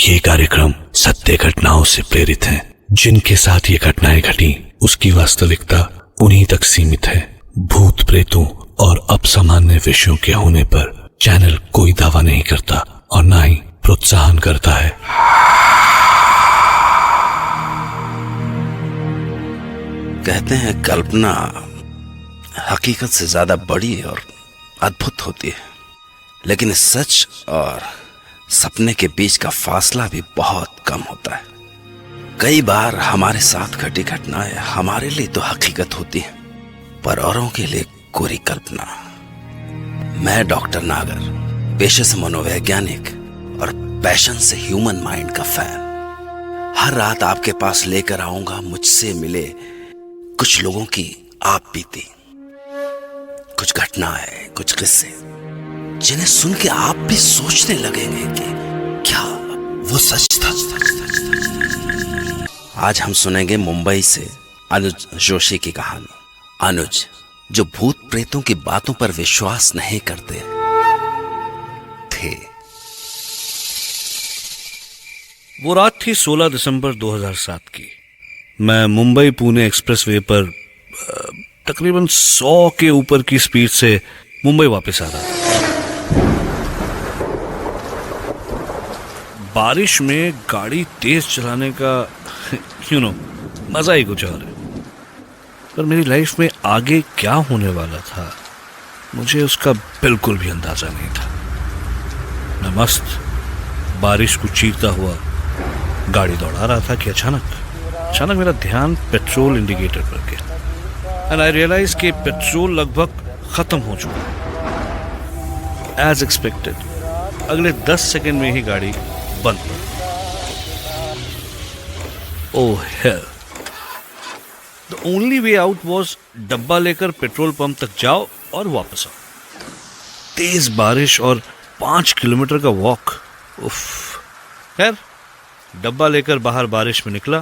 ये कार्यक्रम सत्य घटनाओं से प्रेरित है। जिनके साथ ये घटनाएं घटी उसकी वास्तविकता उन्हीं तक सीमित है। भूत प्रेतों और असामान्य विषयों के होने पर चैनल कोई दावा नहीं करता और ना ही प्रोत्साहन करता है। कहते हैं कल्पना हकीकत से ज्यादा बड़ी और अद्भुत होती है, लेकिन सच और सपने के बीच का फासला भी बहुत कम होता है। कई बार हमारे साथ घटी घटनाएं हमारे लिए तो हकीकत होती है, पर औरों के लिए कोरी कल्पना। मैं डॉक्टर नागर, पेशे से मनोवैज्ञानिक और पैशन से ह्यूमन माइंड का फैन, हर रात आपके पास लेकर आऊंगा मुझसे मिले कुछ लोगों की आप बीती, कुछ घटनाएं, कुछ किस्से जिन्हें सुन के आप भी सोचने लगेंगे कि क्या वो सच था। आज हम सुनेंगे मुंबई से अनुज जोशी की कहानी। अनुज, जो भूत प्रेतों की बातों पर विश्वास नहीं करते थे। वो रात थी 16 दिसंबर 2007 की। मैं मुंबई पुणे एक्सप्रेसवे पर तकरीबन 100 के ऊपर की स्पीड से मुंबई वापस आ रहा था। बारिश में गाड़ी तेज चलाने का मजा ही कुछ और है। पर मेरी लाइफ में आगे क्या होने वाला था मुझे उसका बिल्कुल भी अंदाजा नहीं था। मैं मस्त बारिश को चीरता हुआ गाड़ी दौड़ा रहा था कि अचानक मेरा ध्यान पेट्रोल इंडिकेटर पर गया एंड आई रियलाइज कि पेट्रोल लगभग खत्म हो चुका है। एज एक्सपेक्टेड अगले 10 सेकंड में ही गाड़ी बंद पड़। Oh hell, the only way out was डब्बा लेकर पेट्रोल पंप तक जाओ और वापस आओ। तेज बारिश और 5 किलोमीटर का वॉक। उफ, खैर डब्बा लेकर बाहर बारिश में निकला।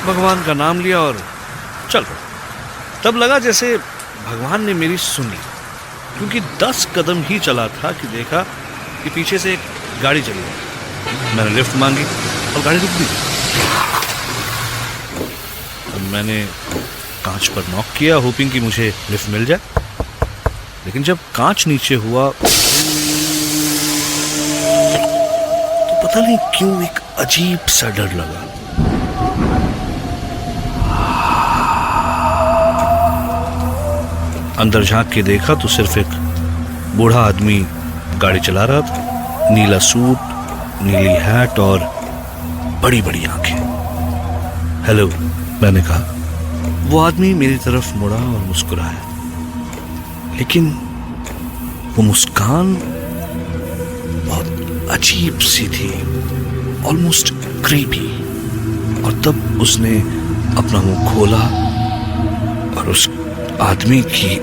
भगवान का नाम लिया और चल पड़ा। तब लगा जैसे भगवान ने मेरी सुन ली, क्योंकि 10 कदम ही चला था कि देखा कि पीछे से एक गाड़ी चली गई। मैंने लिफ्ट मांगी और गाड़ी रुक दी। मैंने कांच पर नॉक किया होपिंग कि मुझे लिफ्ट मिल जाए, लेकिन जब कांच नीचे हुआ तो पता नहीं क्यों एक अजीब सा डर लगा। अंदर झांक के देखा तो सिर्फ एक बूढ़ा आदमी गाड़ी चला रहा था। नीला सूट, नीली हैट और बड़ी बड़ी आंखें। हेलो, मैंने कहा। वो आदमी मेरी तरफ मुड़ा और मुस्कुराया, लेकिन वो मुस्कान बहुत अजीब सी थी, ऑलमोस्ट क्रीपी। और तब उसने अपना मुंह खोला और उस आदमी की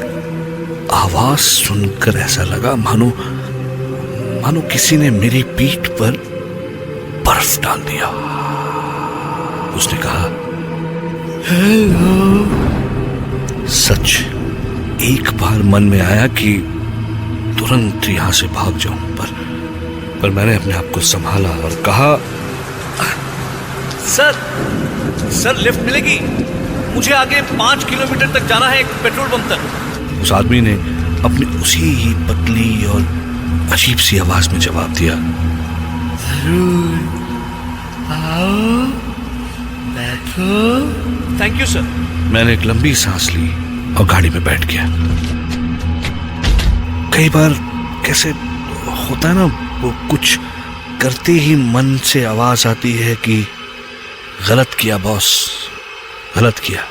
आवाज सुनकर ऐसा लगा मानो किसी ने मेरी पीठ पर बर्फ डाल दिया। उसने कहा, हेलो। सच, एक बार मन में आया कि तुरंत यहां से भाग जाऊं, पर मैंने अपने आप को संभाला और कहा, सर लिफ्ट मिलेगी? मुझे आगे 5 किलोमीटर तक जाना है, एक पेट्रोल पंप तक। उस आदमी ने अपनी उसी ही पतली और अजीब सी आवाज में जवाब दिया, जरूर आओ, बैठो। Thank you sir. मैंने एक लंबी सांस ली और गाड़ी में बैठ गया। कई बार कैसे होता है ना, वो कुछ करते ही मन से आवाज आती है कि गलत किया बॉस, गलत किया।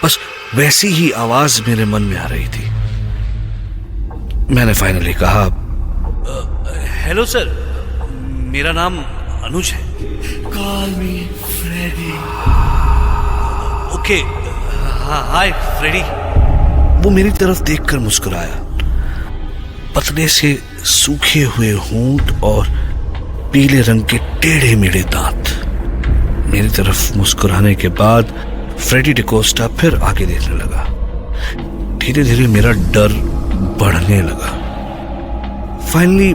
बस वैसी ही आवाज मेरे मन में आ रही थी। मैंने फाइनली कहा, हेलो सर, मेरा नाम अनुज है। Call me Freddie. Okay, hi Freddie. वो मेरी तरफ देखकर मुस्कुराया। पतले से सूखे हुए होंठ और पीले रंग के टेढ़े मेढ़े दांत। मेरी तरफ मुस्कुराने के बाद फ्रेडी डिकोस्टा फिर आगे देखने लगा। धीरे धीरे मेरा डर बढ़ने लगा। फाइनली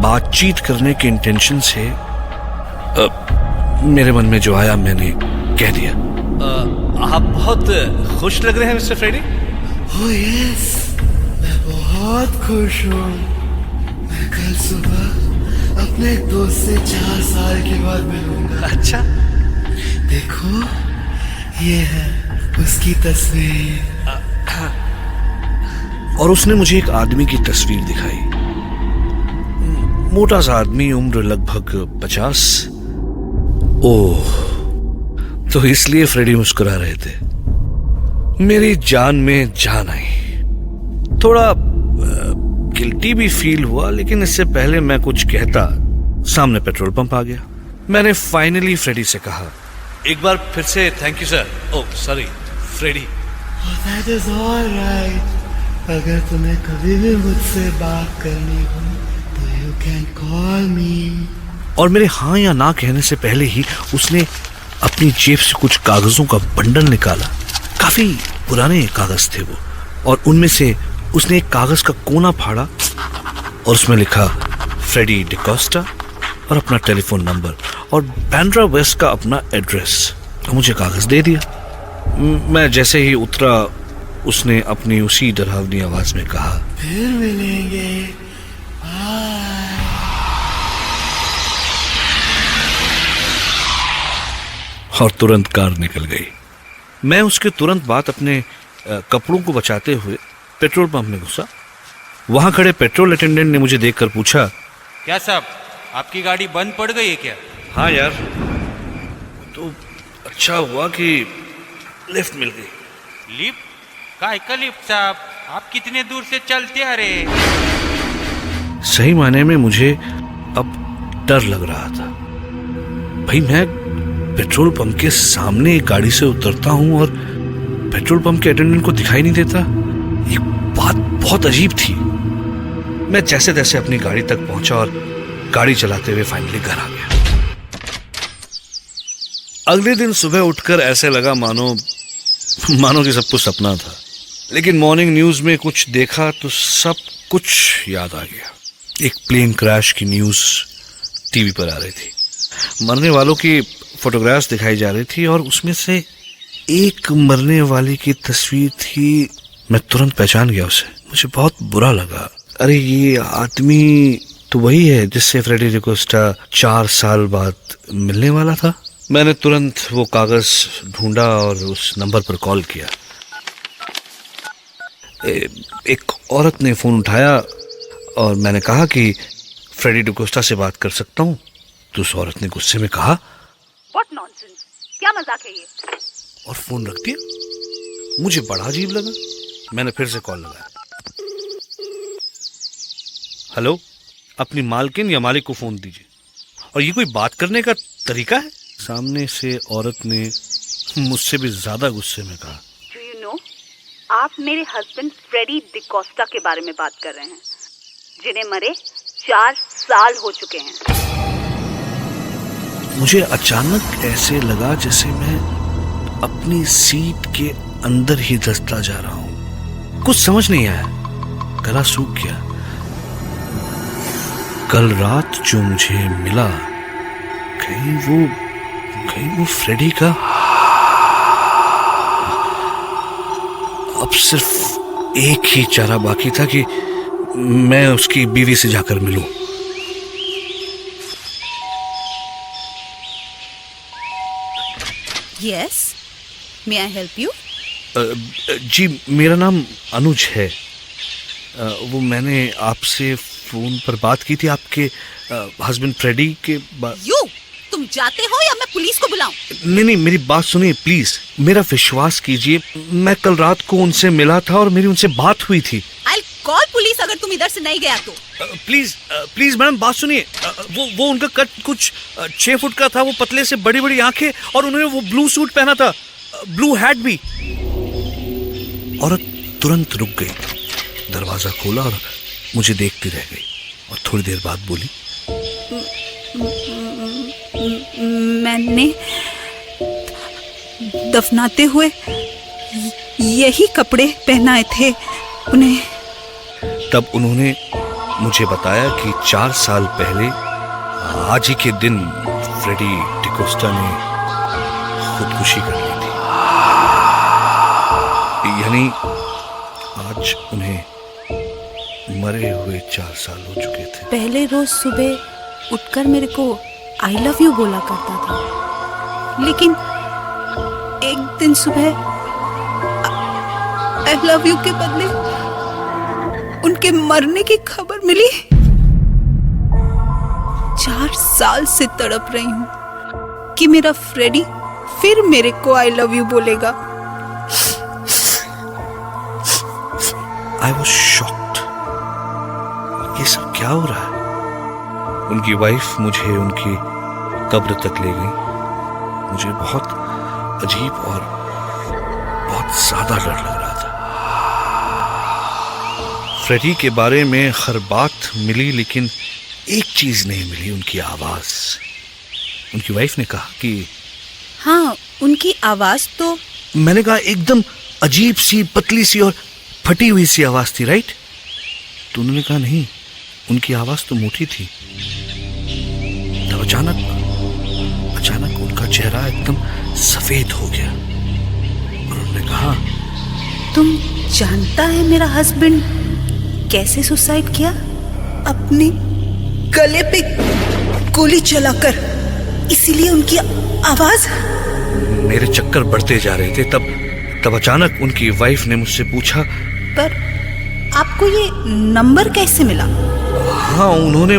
बातचीत करने के इंटेंशन से मेरे मन में जो आया मैंने कह दिया, आप बहुत खुश लग रहे हैं मिस्टर फ्रेडी। ओह यस, मैं बहुत खुश हूँ। मैं कल सुबह अपने एक दोस्त से 4 साल के बाद मिलूंगा। अच्छा, देखो ये है उसकी तस्वीर। और उसने मुझे एक आदमी की तस्वीर दिखाई। मोटा सा आदमी, उम्र लगभग 50। ओह, तो इसलिए फ्रेडी मुस्कुरा रहे थे। मेरी जान में जान आई। थोड़ा गिल्टी भी फील हुआ, लेकिन इससे पहले मैं कुछ कहता सामने पेट्रोल पंप आ गया। मैंने फाइनली फ्रेडी से कहा, एक बार फिर से thank you sir. Oh sorry Freddie. That is all right. अगर तुम्हें कभी भी मुझसे बात करनी हो तो you can call me. और मेरे हाँ या ना कहने से पहले ही उसने अपनी जेब से कुछ कागजों का बंडल निकाला। काफी पुराने कागज थे वो, और उनमें से उसने एक कागज का कोना फाड़ा और उसमें लिखा फ्रेडी डिकोस्टा और अपना टेलीफोन नंबर और बैंड्रा वेस्ट का अपना एड्रेस। और मुझे कागज दे दिया। मैं जैसे ही उतरा उसने अपनी उसी डरावनी आवाज में कहा, फिर मिलेंगे। बाय। और तुरंत कार निकल गई। मैं उसके तुरंत बाद अपने कपड़ों को बचाते हुए पेट्रोल पंप में घुसा। वहां खड़े पेट्रोल अटेंडेंट ने मुझे देखकर पूछा, क्या साहब, आपकी गाड़ी बंद पड़ गई है क्या? हाँ यार, तो अच्छा हुआ कि लिफ्ट मिल गई। लिफ्ट? काय का लिफ्ट साहब? आप कितने दूर से चलते आ रहे? सही मायने में मुझे अब डर लग रहा था। भाई मैं पेट्रोल पंप के सामने एक गाड़ी से उतरता हूं और पेट्रोल पंप के अटेंडेंट को दिखाई नहीं देता। ये बात बहुत अजीब थी। मैं जैसे तैसे अपनी गाड़ी तक पहुंचा और गाड़ी चलाते हुए फाइनली घर आ गया। अगले दिन सुबह उठकर ऐसे लगा मानो कि सब कुछ सपना था। लेकिन मॉर्निंग न्यूज में कुछ देखा तो सब कुछ याद आ गया। एक प्लेन क्रैश की न्यूज टीवी पर आ रही थी। मरने वालों की फोटोग्राफ्स दिखाई जा रही थी और उसमें से एक मरने वाली की तस्वीर थी। मैं तुरंत पहचान गया उसे। मुझे बहुत बुरा लगा। अरे ये आदमी तो वही है जिससे फ्रेडी डिकोस्टा 4 साल बाद मिलने वाला था। मैंने तुरंत वो कागज ढूंढा और उस नंबर पर कॉल किया। एक औरत ने फोन उठाया और मैंने कहा कि फ्रेडी डिकोस्टा से बात कर सकता हूँ। तो उस औरत ने गुस्से में कहा, What nonsense? क्या मजाक है ये? और फोन रख दिया। मुझे बड़ा अजीब लगा। मैंने फिर से कॉल लगाया। हेलो, अपनी मालकिन या मालिक को फोन दीजिए। और ये कोई बात करने का तरीका है? सामने से औरत ने मुझसे भी ज्यादा गुस्से में कहा, Do you know? आप मेरे हस्बैंड फ्रेडी डिकोस्टा के बारे में बात कर रहे हैं, जिन्हें मरे 4 साल हो चुके हैं। मुझे अचानक ऐसे लगा जैसे मैं अपनी सीट के अंदर ही धंसता जा रहा हूं। कुछ समझ नहीं आया। गला सूख गया। कल रात जो मुझे मिला, कहीं वो फ्रेडी का। अब सिर्फ एक ही चारा बाकी था कि मैं उसकी बीवी से जाकर मिलूं। Yes, may I help you? जी, मेरा नाम अनुज है। वो मैंने आपसे फोन पर बात की थी आपके हस्बैंड फ्रेडी के तुम जाते हो या मैं पुलिस को बुलाऊं? नहीं, मेरी बात सुनिए प्लीज। मेरा विश्वास कीजिए, मैं कल रात को उनसे मिला था और मेरी उनसे बात हुई थी। I'll call पुलिस अगर तुम इधर से नहीं गया तो। प्लीज मैडम बात सुनिए। वो उनका कट कुछ 6 फुट का था। वो पतले से बड़ी बड़ी आंखें और उन्होंने वो ब्लू सूट पहना था, ब्लू हैट भी। औरत तुरंत रुक गई, दरवाजा खोला और मुझे देखती रह गई और थोड़ी देर बाद बोली, मैंने दफनाते हुए यही कपड़े पहनाए थे उन्हें। तब उन्होंने मुझे बताया कि 4 साल पहले आज ही के दिन फ्रेडी डिकोस्टा ने खुदकुशी कर ली थी। यानी आज उन्हें मरे हुए 4 साल हो चुके थे। पहले रोज सुबह उठकर मेरे को आई लव यू बोला करता था, लेकिन एक दिन सुबह आई लव यू के बदले उनके मरने की खबर मिली। 4 साल से तड़प रही हूं कि मेरा फ्रेडी फिर मेरे को आई लव यू बोलेगा। I was shocked. ये सब क्या हो रहा है? उनकी वाइफ मुझे उनकी कब्र तक ले गई। मुझे बहुत अजीब और बहुत ज्यादा डर लग रहा था। फ्रेडी के बारे में हर बात मिली, लेकिन एक चीज नहीं मिली, उनकी आवाज। उनकी वाइफ ने कहा कि हाँ, उनकी आवाज तो मैंने कहा एकदम अजीब सी, पतली सी और फटी हुई सी आवाज थी, राइट? तो उन्होंने कहा नहीं, उनकी आवाज तो मोटी थी। तब अचानक उनका चेहरा एकदम सफेद हो गया और उन्होंने कहा, तुम जानता है मेरा हस्बैंड कैसे सुसाइड किया? अपने गले पे गोली चलाकर। इसीलिए उनकी आवाज। मेरे चक्कर बढ़ते जा रहे थे। तब अचानक उनकी वाइफ ने मुझसे पूछा, पर आपको ये नंबर कैसे मिला? हाँ, उन्होंने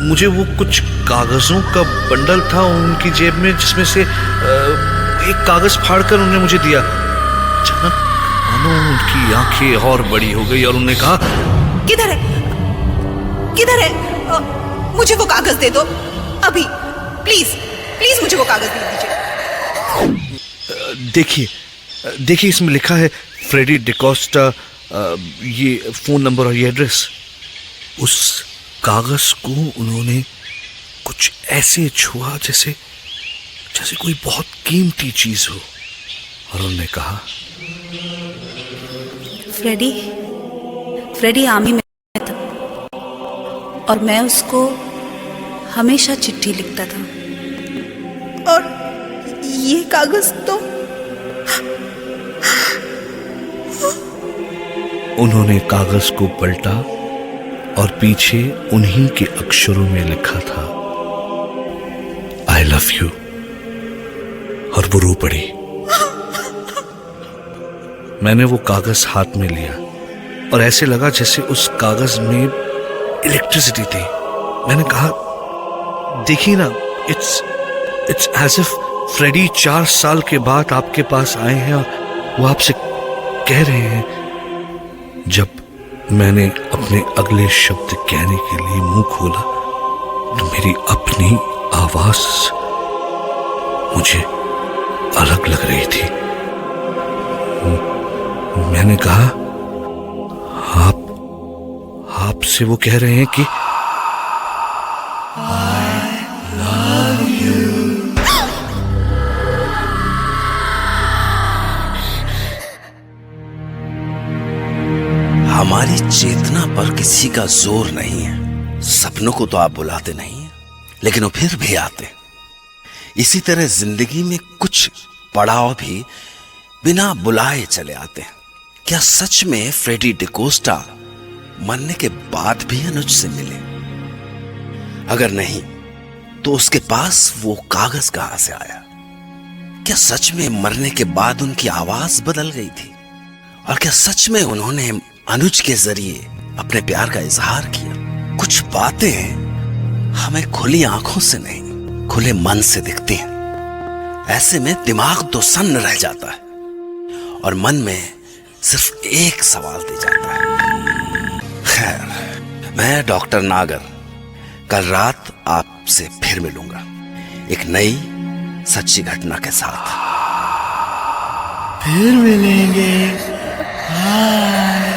मुझे वो कुछ कागजों का बंडल था उनकी जेब में, जिसमें से एक कागज फाड़कर उन्होंने मुझे दिया। अचानक मानो उनकी आंखें और बड़ी हो गई और उन्होंने कहा, किधर है? मुझे वो कागज दे दो अभी, प्लीज मुझे वो कागज दे दीजिए। देखिए इसमें लिखा है फ्रेडी डिकोस्टा, ये फोन नंबर और ये एड्रेस। उस कागज को उन्होंने कुछ ऐसे छुआ जैसे कोई बहुत कीमती चीज हो, और उन्होंने कहा, फ्रेडी आर्मी में था और मैं उसको हमेशा चिट्ठी लिखता था, और ये कागज तो। उन्होंने कागज को पलटा और पीछे उन्हीं के अक्षरों में लिखा था, आई लव यू, और वो रो पड़ी। मैंने वो कागज हाथ में लिया और ऐसे लगा जैसे उस कागज में इलेक्ट्रिसिटी थी। मैंने कहा, देखिए ना, इट्स एज इफ फ्रेडी 4 साल के बाद आपके पास आए हैं और वो आपसे कह रहे हैं। जब मैंने अपने अगले शब्द कहने के लिए मुंह खोला तो मेरी अपनी आवाज मुझे अलग लग रही थी। मैंने कहा, आपसे वो कह रहे हैं कि हमारी चेतना पर किसी का जोर नहीं है। सपनों को तो आप बुलाते नहीं हैं, लेकिन वो फिर भी आते। इसी तरह जिंदगी में कुछ पड़ाव भी बिना बुलाए चले आते हैं। क्या सच में फ्रेडी डिकोस्टा मरने के बाद भी अनुज से मिले? अगर नहीं तो उसके पास वो कागज कहां से आया? क्या सच में मरने के बाद उनकी आवाज बदल गई थी? और क्या सच में उन्होंने अनुज के जरिए अपने प्यार का इजहार किया? कुछ बातें हमें खुली आंखों से नहीं, खुले मन से दिखती हैं। ऐसे में दिमाग तो सन्न रह जाता है और मन में सिर्फ एक सवाल दे जाता है। खैर, मैं डॉक्टर नागर कल रात आपसे फिर मिलूंगा एक नई सच्ची घटना के साथ। फिर मिलेंगे। बाय।